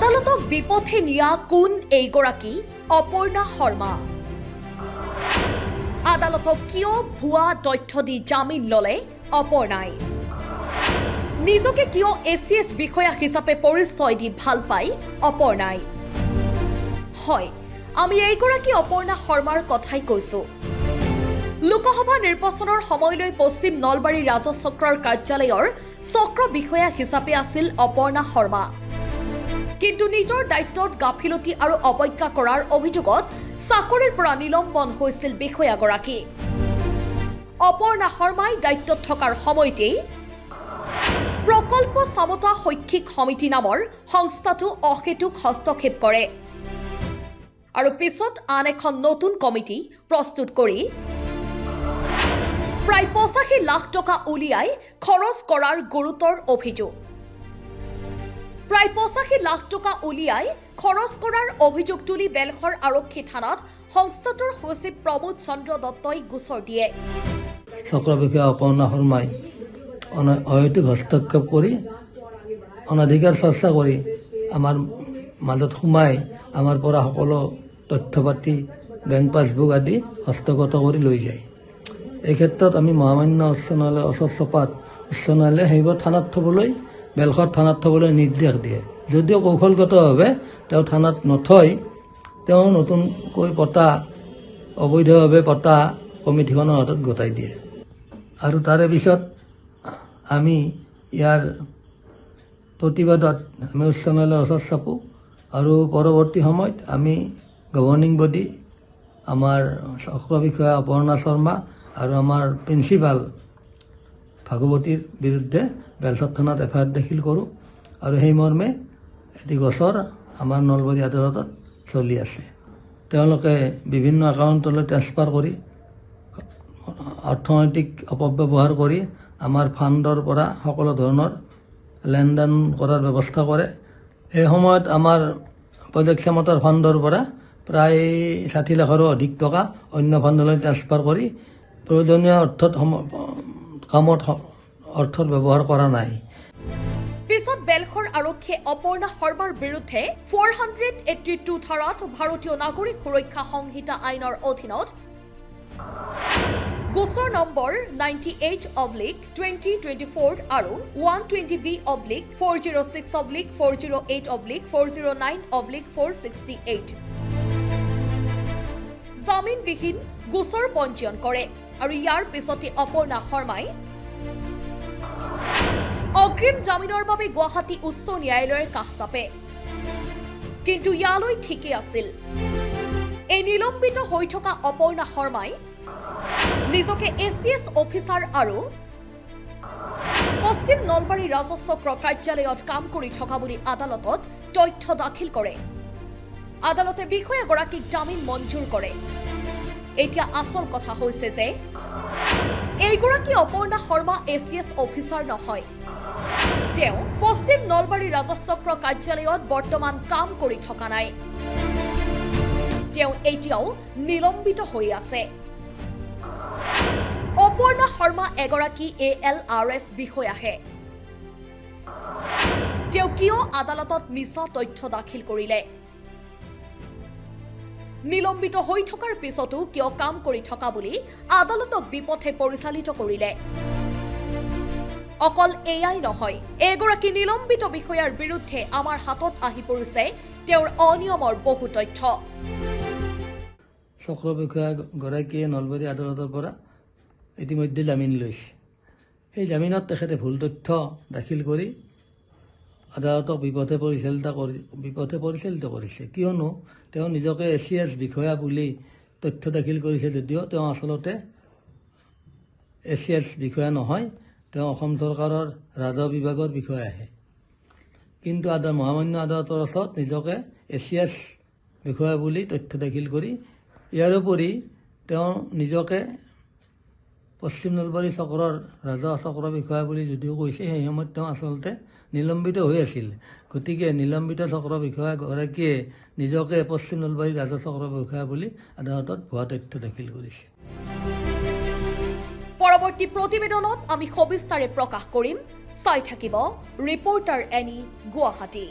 আদালতক বিপথে নিয়া কোন এইগৰাকী অপৰ্ণা শৰ্মা আদালতক কিয় ভুয়া তথ্য দি জামিন ললে অপৰ্ণাই নিজকে কিয় এসিএস বিষয়া হিচাপে পৰিচয় দি ভাল পাই অপৰ্ণাই হয় আমি এইগৰাকী অপৰ্ণা শৰ্মাৰ কথাই কৈছো লোকসভা নিৰ্বাচনৰ সময়লৈ পশ্চিম নলবাৰী ৰাজচক্ৰৰ কাৰ্যালয়ৰ চক্ৰ বিষয়া হিচাপে আছিল অপৰ্ণা শৰ্মা কিন্তু নিজৰ দায়িত্বত গাফিলতি আৰু অবজ্ঞা কৰাৰ অভিযোগত চাকৰিৰ পৰা নিলম্বন হৈছিল বিষয়াগৰাকী অপৰ্ণা শৰ্মাই দায়িত্বত থকাৰ সময়তেই প্ৰকল্প সমতা শৈক্ষিক সমিতি নামৰ সংস্থাটো অহেতুক হস্তক্ষেপ কৰে আৰু পিছত আন এখন নতুন কমিটি প্ৰস্তুত কৰি প্ৰায় 85 লাখ টকা উলিয়াই খৰচ কৰাৰ গুৰুতৰ অভিযোগ প্ৰায় 85 লাখ টকা উলিয়াই খৰচ কৰাৰ অভিযোগ তুলি বেলখৰ আৰক্ষী থানাত সংস্থাটোৰ সচিব প্ৰমোদ চন্দ্ৰ দত্তই গোচৰ দিয়ে চক্ৰ বিষয়া অপৰ্ণা শৰ্মাই অহেতুক হস্তক্ষেপ কৰি অনাধিকাৰ চৰ্চা কৰি আমাৰ মাজত সোমাই আমাৰ পৰা সকলো তথ্য পাতি বেংক পাছবুক আদি হস্তগত কৰি লৈ যায় এই ক্ষেত্ৰত আমি মহামান্য উচ্চ ন্যায়ালয় ওচৰ চপাত উচ্চ ন্যায়ালয়ে সেইবোৰ থানাত থবলৈ বেলখৰ থানাত থবলৈ নিৰ্দেশ দিয়ে যদিও কৌশলগতভাৱে তেওঁ থানাত নথৈ তেওঁ নতুনকৈ পতা অবৈধভাৱে পতা কমিটিখনৰ হাতত গতাই দিয়ে আৰু তাৰে পিছত আমি ইয়াৰ প্ৰতিবাদত আমি উচ্চ ন্যায়ালয়ৰ ওচৰ চাপোঁ আৰু পৰৱৰ্তী সময়ত আমি গভৰ্ণিং বডি আমাৰ চক্ৰ বিষয়া অপৰ্ণা শৰ্মা আৰু আমাৰ প্ৰিন্সিপাল ভাগৱতীৰ বিৰুদ্ধে বেলচৰ থানাত এফআইআৰ দাখিল কৰোঁ আৰু সেই মৰ্মে এটি গোচৰ আমাৰ নলবাৰী আদালতত চলি আছে তেওঁলোকে বিভিন্ন একাউণ্টলৈ ট্ৰেন্সফাৰ কৰি অৰ্থনৈতিক অপব্যৱহাৰ কৰি আমাৰ ফাণ্ডৰ পৰা সকলো ধৰণৰ লেনদেন কৰাৰ ব্যৱস্থা কৰে এই সময়ত আমাৰ প্ৰজেক্ট ক্ষমতাৰ ফাণ্ডৰ পৰা প্ৰায় 60 লাখৰো অধিক টকা অন্য ফাণ্ডলৈ ট্ৰেন্সফাৰ কৰি প্ৰয়োজনীয় কামত অৰ্থৰ ব্যৱহাৰ কৰা নাই পিছত বেলখৰ আৰক্ষীয়ে অপৰ্ণা শৰ্মাৰ বিৰুদ্ধে 482 ধাৰাত ভাৰতীয় নাগৰিক সুৰক্ষা সংহিতা আইনৰ অধীনত গোচৰ নম্বৰ 98/2024 আৰু 120B/406/408/409/468 জামিনবিহীন গোচৰ পঞ্জীয়ন কৰে আৰু ইয়াৰ পিছতে অপৰ্ণা শৰ্মাই অগ্ৰিম জামিনৰ বাবে গুৱাহাটী উচ্চ ন্যায়ালয়ৰ কাষ চাপে কিন্তু ইয়ালৈ ঠিকেই আছিল এই নিলম্বিত হৈ থকা অপৰ্ণা শৰ্মাই নিজকে এসিএস অফিচাৰ আৰু পশ্চিম নলবাৰী ৰাজচক্ৰ কাৰ্যালয়ত কাম কৰি থকা বুলি আদালতত তথ্য দাখিল কৰে আদালতে বিষয়াগৰাকীক জামিন মঞ্জুৰ কৰে এতিয়া আসল কথা হৈছে যে এইগৰাকী অপৰ্ণা শৰ্মা এসিএস অফিচাৰ নহয় তেওঁ পশ্চিম নলবাৰী ৰাজচক্ৰ কাৰ্যালয়ত বৰ্তমান কাম কৰি থকা নাই তেওঁ এতিয়াও নিলম্বিত হৈ আছে অপৰ্ণা শৰ্মা এগৰাকী ALRS বিষয়াহে তেওঁ কিয় আদালতত মিছা তথ্য দাখিল কৰিলে নিলম্বিত হৈ থকাৰ পিছতো কিয় কাম কৰি থকা বুলি আদালতক বিপথে পৰিচালিত কৰিলে অকল এয়াই নহয় এগৰাকী নিলম্বিত বিষয়াৰ বিৰুদ্ধে আমাৰ হাতত আহি পৰিছে তেওঁৰ অনিয়মৰ বহু তথ্য চক্ৰ বিষয়াগৰাকীয়ে নলবাৰী আদালতৰ পৰা ইতিমধ্যে জামিন লৈছে সেই জামিনত তেখেতে ভুল তথ্য দাখিল কৰি আদালতক বিপথে পৰিচালিত কৰিছে কিয়নো তেওঁ নিজকে এসিএস বিষয়া বুলি তথ্য দাখিল কৰিছে যদিও তেওঁ আচলতে এসিএস বিষয়া নহয় তেওঁ অসম চৰকাৰৰ ৰাজহ বিভাগৰ বিষয়াহে কিন্তু মহামান্য আদালতৰ ওচৰত নিজকে এসিএস বিষয়া বুলি তথ্য দাখিল কৰি ইয়াৰ উপৰি তেওঁ নিজকে পশ্চিম নলবাৰী চক্ৰৰ ৰাজহ চক্ৰ বিষয়া বুলি যদিও কৈছে সেই সময়ত তেওঁ আচলতে নিলম্বিত হৈ আছিল গতিকে নিলম্বিত চক্ৰ বিষয়াগৰাকীয়ে নিজকে পশ্চিম নলবাৰী ৰাজহ চক্ৰ বিষয়া বুলি আদালতত ভুৱা তথ্য দাখিল কৰিছে পৰৱৰ্তী প্ৰতিবেদনত আমি সবিস্তাৰে প্ৰকাশ কৰিম চাই থাকিব ৰিপৰ্টাৰ এনি গুৱাহাটী।